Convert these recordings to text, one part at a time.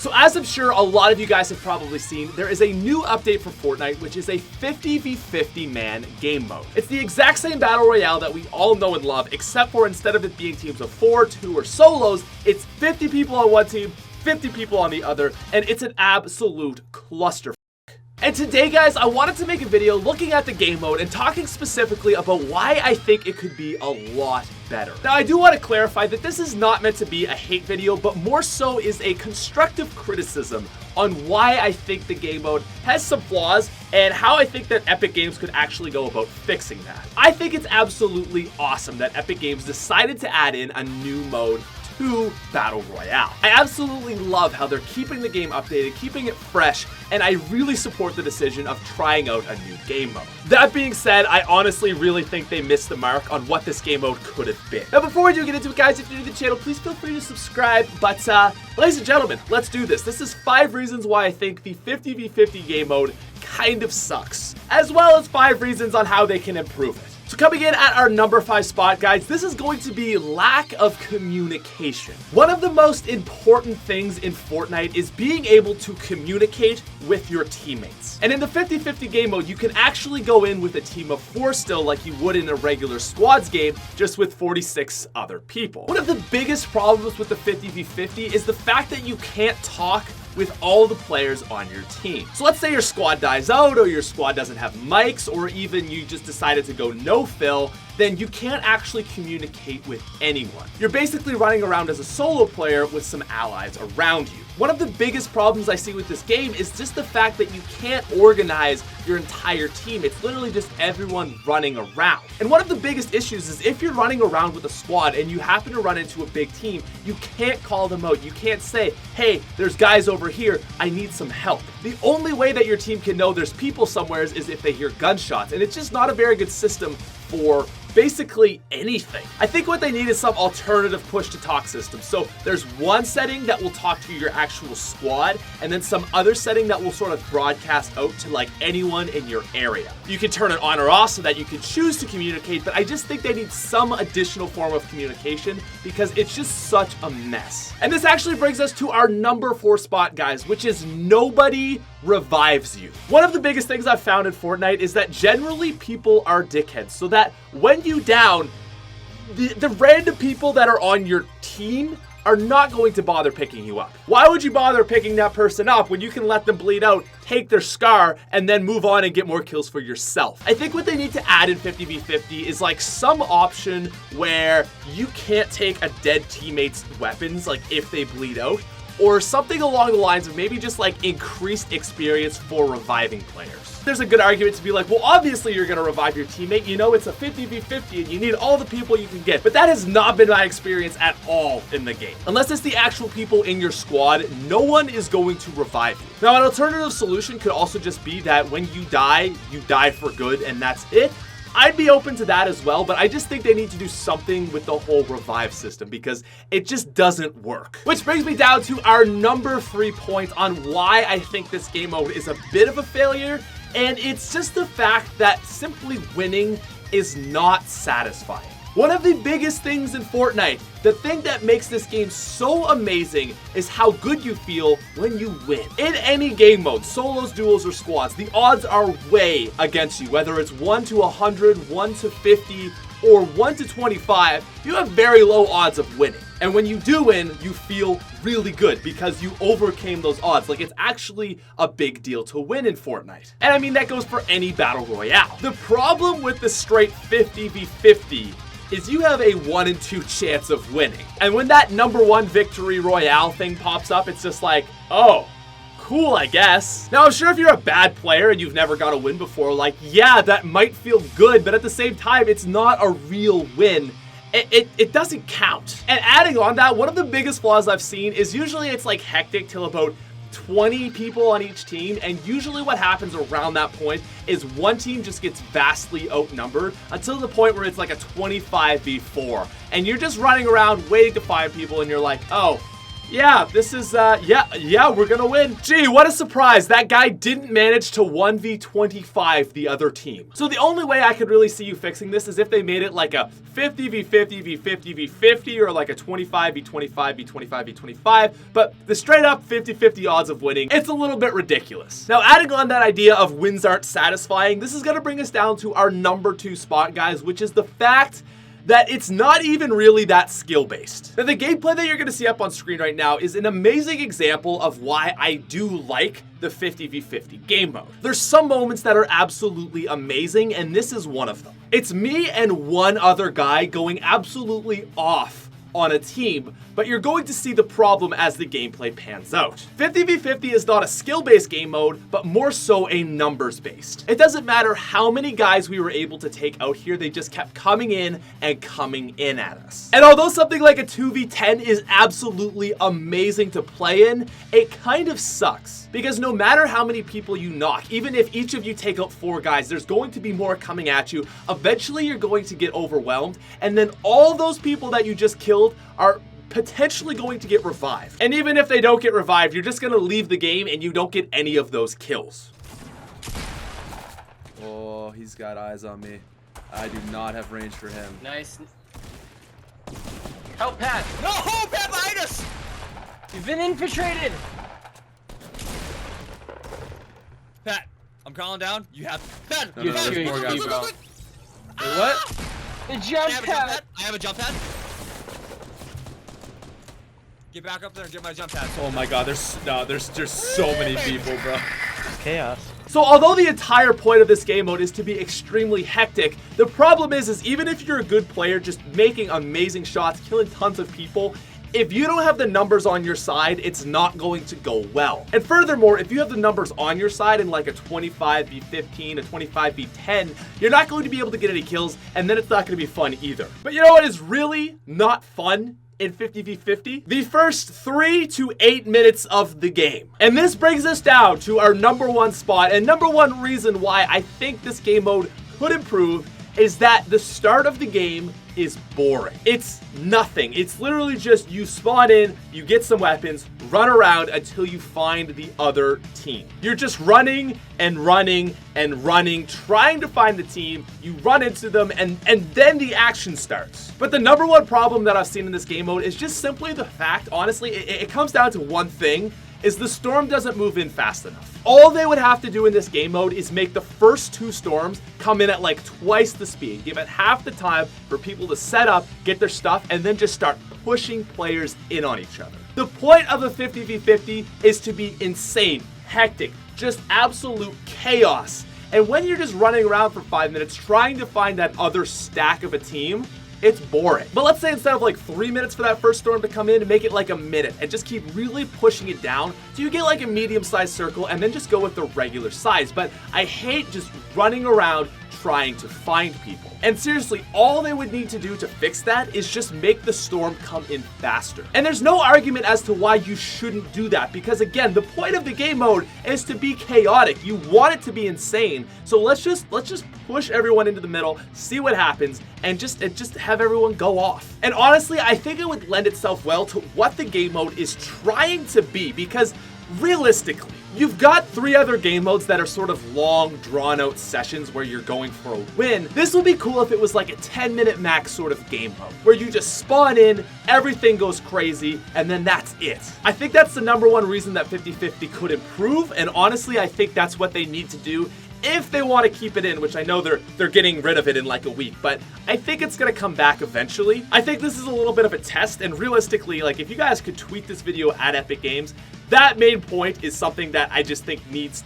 So as I'm sure a lot of you guys have probably seen, there is a new update for Fortnite, which is a 50v50 man game mode. It's the exact same battle royale that we all know and love, except for instead of it being teams of 4, 2, or solos, it's 50 people on one team, 50 people on the other, and it's an absolute clusterfuck. And today, guys, I wanted to make a video looking at the game mode and talking specifically about why I think it could be a lot better. Now, I do want to clarify that this is not meant to be a hate video, but more so is a constructive criticism on why I think the game mode has some flaws and how I think that Epic Games could actually go about fixing that. I think it's absolutely awesome that Epic Games decided to add in a new mode to Battle Royale. I absolutely love how they're keeping the game updated, keeping it fresh, and I really support the decision of trying out a new game mode. That being said, I honestly really think they missed the mark on what this game mode could have been. Now, before we do get into it, guys, if you're new to the channel, please feel free to subscribe. But, ladies and gentlemen, let's do this. This is 5 reasons why I think the 50v50 game mode kind of sucks, as well as 5 reasons on how they can improve it. So coming in at our number 5 spot, guys, this is going to be lack of communication. One of the most important things in Fortnite is being able to communicate with your teammates. And in the 50-50 game mode, you can actually go in with a team of 4 still like you would in a regular squads game, just with 46 other people. One of the biggest problems with the 50v50 is the fact that you can't talk with all the players on your team. So let's say your squad dies out, or your squad doesn't have mics, or even you just decided to go no fill, then you can't actually communicate with anyone. You're basically running around as a solo player with some allies around you. One of the biggest problems I see with this game is just the fact that you can't organize your entire team. It's literally just everyone running around. And one of the biggest issues is if you're running around with a squad and you happen to run into a big team, you can't call them out. You can't say, hey, there's guys over here, I need some help. The only way that your team can know there's people somewhere is if they hear gunshots, and it's just not a very good system for basically anything. I think what they need is some alternative push-to-talk system. So there's one setting that will talk to your actual squad, and then some other setting that will sort of broadcast out to like anyone in your area. You can turn it on or off so that you can choose to communicate, but I just think they need some additional form of communication because it's just such a mess. And this actually brings us to our number 4 spot, guys, which is nobody revives you. One of the biggest things I've found in Fortnite is that generally people are dickheads, so that when you down, the random people that are on your team are not going to bother picking you up. Why would you bother picking that person up when you can let them bleed out, take their scar, and then move on and get more kills for yourself? I think what they need to add in 50v50 is like some option where you can't take a dead teammate's weapons, like if they bleed out, or something along the lines of maybe just like increased experience for reviving players. There's a good argument to be like, well, obviously you're gonna revive your teammate. You know, it's a 50v50 and you need all the people you can get. But that has not been my experience at all in the game. Unless it's the actual people in your squad, no one is going to revive you. Now, an alternative solution could also just be that when you die for good and that's it. I'd be open to that as well, but I just think they need to do something with the whole revive system because it just doesn't work. Which brings me down to our number 3 point on why I think this game mode is a bit of a failure, and it's just the fact that simply winning is not satisfying. One of the biggest things in Fortnite, the thing that makes this game so amazing, is how good you feel when you win. In any game mode, solos, duos, or squads, the odds are way against you. Whether it's 1 to 100, 1 to 50, or 1 to 25, you have very low odds of winning. And when you do win, you feel really good because you overcame those odds. Like, it's actually a big deal to win in Fortnite. And I mean, that goes for any battle royale. The problem with the straight 50v50 is you have a 1 in 2 chance of winning. And when that number 1 victory royale thing pops up, it's just like, oh, cool, I guess. Now, I'm sure if you're a bad player and you've never got a win before, like, yeah, that might feel good, but at the same time, it's not a real win. It doesn't count. And adding on that, one of the biggest flaws I've seen is usually it's like hectic till about 20 people on each team, and usually what happens around that point is one team just gets vastly outnumbered until the point where it's like a 25v4, and you're just running around waiting to find people, and you're like, oh, Yeah, this is, yeah, we're gonna win. Gee, what a surprise. That guy didn't manage to 1v25 the other team. So the only way I could really see you fixing this is if they made it like a 50v50v50v50 or like a 25v25v25v25, but the straight up 50-50 odds of winning, it's a little bit ridiculous. Now, adding on that idea of wins aren't satisfying, this is gonna bring us down to our number 2 spot, guys, which is the fact that it's not even really that skill-based. Now, the gameplay that you're gonna see up on screen right now is an amazing example of why I do like the 50v50 game mode. There's some moments that are absolutely amazing, and this is one of them. It's me and one other guy going absolutely off on a team, but you're going to see the problem as the gameplay pans out. 50v50 is not a skill-based game mode, but more so a numbers-based. It doesn't matter how many guys we were able to take out here, they just kept coming in and coming in at us. And although something like a 2v10 is absolutely amazing to play in, it kind of sucks. Because no matter how many people you knock, even if each of you take out 4 guys, there's going to be more coming at you. Eventually, you're going to get overwhelmed, and then all those people that you just killed are potentially going to get revived. And even if they don't get revived, you're just gonna leave the game and you don't get any of those kills. Oh, he's got eyes on me. I do not have range for him. Nice. Help, Pat. No, Pat behind us! You've been infiltrated. Pat, I'm calling down. You have Pat. No, there's more guys. Wait, what? The jump pad. I have a jump pad. Get back up there and get my jump pad. Oh my god, there's so many people, bro. Chaos. So although the entire point of this game mode is to be extremely hectic, the problem is even if you're a good player just making amazing shots, killing tons of people, if you don't have the numbers on your side, it's not going to go well. And furthermore, if you have the numbers on your side in like a 25v15, a 25v10, you're not going to be able to get any kills, and then it's not going to be fun either. But you know what is really not fun in 50v50? The first 3 to 8 minutes of the game. And this brings us down to our number 1 spot, and number 1 reason why I think this game mode could improve is that the start of the game is boring. It's nothing. It's literally just you spawn in, you get some weapons, run around until you find the other team. You're just running and running and running, trying to find the team. You run into them and then the action starts. But the number 1 problem that I've seen in this game mode is just simply the fact, honestly, it comes down to one thing, is the storm doesn't move in fast enough. All they would have to do in this game mode is make the first 2 storms come in at like twice the speed, give it half the time for people to set up, get their stuff, and then just start pushing players in on each other. The point of the 50v50 is to be insane, hectic, just absolute chaos. And when you're just running around for 5 minutes trying to find that other stack of a team, it's boring. But let's say instead of like 3 minutes for that first storm to come in, make it like a minute and just keep really pushing it down so you get like a medium-sized circle and then just go with the regular size. But I hate just running around trying to find people. And seriously, all they would need to do to fix that is just make the storm come in faster. And there's no argument as to why you shouldn't do that, because again, the point of the game mode is to be chaotic. You want it to be insane. So let's just push everyone into the middle, see what happens, and just have everyone go off. And honestly, I think it would lend itself well to what the game mode is trying to be, because realistically, you've got 3 other game modes that are sort of long, drawn-out sessions where you're going for a win. This would be cool if it was like a 10-minute max sort of game mode, where you just spawn in, everything goes crazy, and then that's it. I think that's the number 1 reason that 50-50 could improve, and honestly, I think that's what they need to do if they want to keep it in, which I know they're getting rid of it in like a week, but I think it's gonna come back eventually. I think this is a little bit of a test, and realistically, like if you guys could tweet this video at Epic Games, that main point is something that I just think needs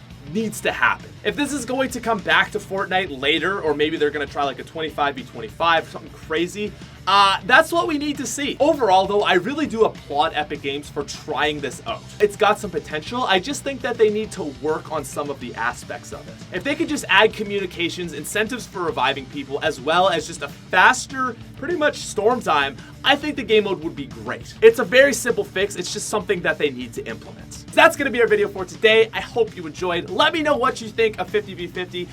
to happen. If this is going to come back to Fortnite later, or maybe they're gonna try like a 25v25, something crazy, that's what we need to see. Overall though, I really do applaud Epic Games for trying this out. It's got some potential. I just think that they need to work on some of the aspects of it. If they could just add communications, incentives for reviving people, as well as just a faster pretty much storm time, I think the game mode would be great. It's a very simple fix. It's just something that they need to implement. So that's going to be our video for today. I hope you enjoyed. Let me know what you think of 50v50.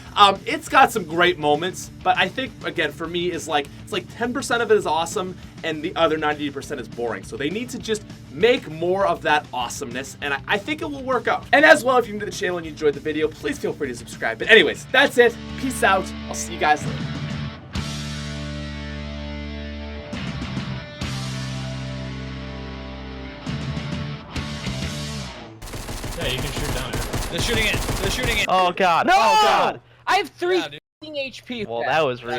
It's got some great moments, but I think, again, for me, it's like 10% of it is awesome and the other 90% is boring. So they need to just make more of that awesomeness, and I think it will work out. And as well, if you're new to the channel and you enjoyed the video, please feel free to subscribe. But anyways, that's it. Peace out. I'll see you guys later. Yeah, you can shoot down here. They're shooting it. They're shooting it. Oh god. No! Oh god. I have 3 Yeah, dude. HP. Well, that was rude.